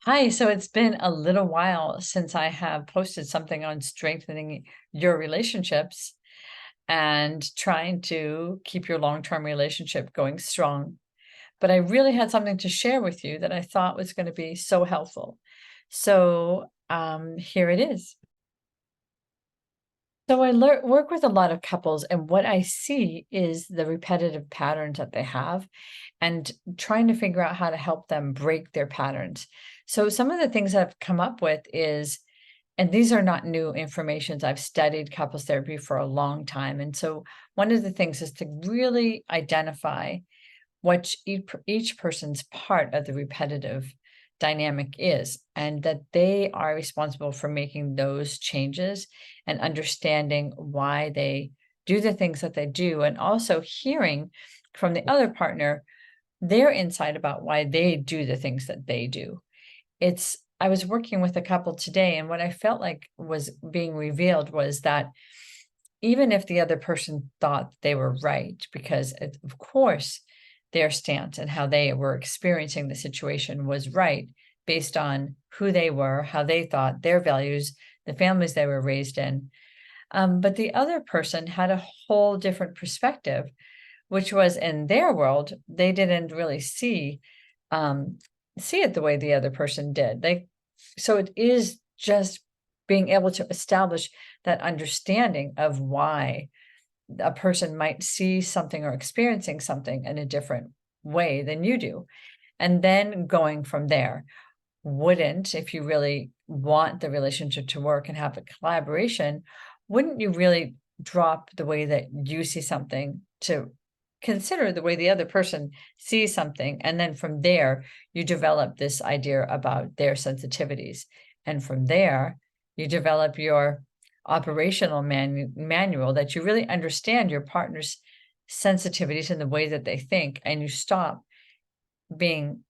Hi, so it's been a little while since I have posted something on strengthening your relationships and trying to keep your long-term relationship going strong. But I really had something to share with you that I thought was going to be so helpful. So here it is. So I work with a lot of couples, and what I see is the repetitive patterns that they have and trying to figure out how to help them break their patterns. So some of the things I've come up with is, and these are not new informations. I've studied couples therapy for a long time. And so one of the things is to really identify what each person's part of the repetitive dynamic is, and that they are responsible for making those changes and understanding why they do the things that they do, and also hearing from the other partner their insight about why they do the things that they do. I was working with a couple today, and what I felt like was being revealed was that even if the other person thought they were right, because of course their stance and how they were experiencing the situation was right based on who they were, how they thought, their values, the families they were raised in. But the other person had a whole different perspective, which was in their world, they didn't really um, see it the way the other person did. So it is just being able to establish that understanding of why a person might see something or experiencing something in a different way than you do. And then going from there, if you really want the relationship to work and have a collaboration, wouldn't you really drop the way that you see something to consider the way the other person sees something? And then from there, you develop this idea about their sensitivities. And from there, you develop your operational manual that you really understand your partner's sensitivities and the way that they think, and you stop being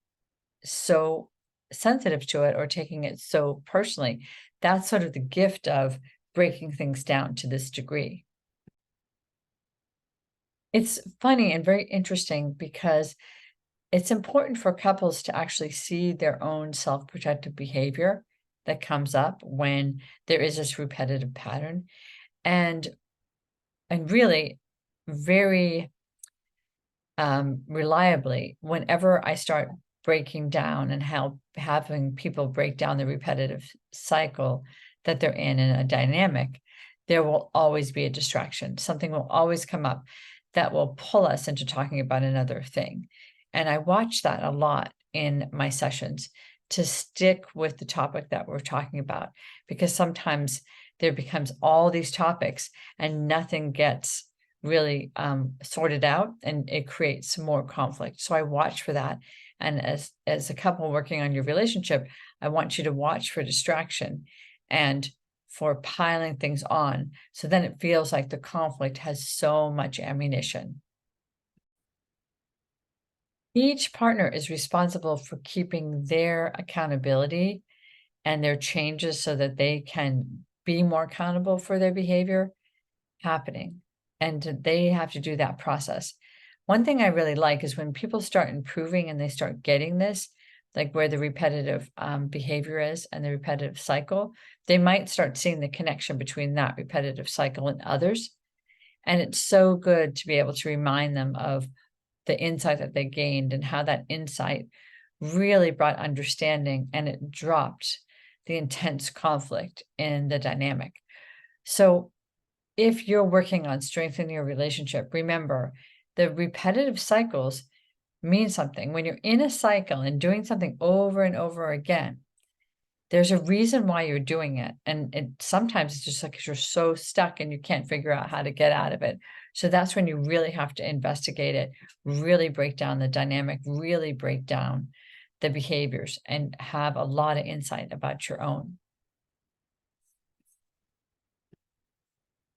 so sensitive to it or taking it so personally. That's sort of the gift of breaking things down to this degree. It's funny and very interesting because it's important for couples to actually see their own self-protective behavior that comes up when there is this repetitive pattern. And really very reliably, whenever I start breaking down and having people break down the repetitive cycle that they're in a dynamic, there will always be a distraction. Something will always come up that will pull us into talking about another thing. And I watch that a lot in my sessions to stick with the topic that we're talking about, because sometimes there becomes all these topics and nothing gets really sorted out, and it creates more conflict. So I watch for that. And as a couple working on your relationship, I want you to watch for distraction and for piling things on. So then it feels like the conflict has so much ammunition. Each partner is responsible for keeping their accountability and their changes so that they can be more accountable for their behavior happening, and they have to do that process. One thing I really like is when people start improving and they start getting this, like where the repetitive behavior is and the repetitive cycle, they might start seeing the connection between that repetitive cycle and others. And it's so good to be able to remind them of the insight that they gained and how that insight really brought understanding, and it dropped the intense conflict in the dynamic. So if you're working on strengthening your relationship, remember the repetitive cycles mean something. When you're in a cycle and doing something over and over again, there's a reason why you're doing it. And sometimes it's just like 'cause you're so stuck and you can't figure out how to get out of it. So that's when you really have to investigate it, really break down the dynamic, really break down the behaviors, and have a lot of insight about your own.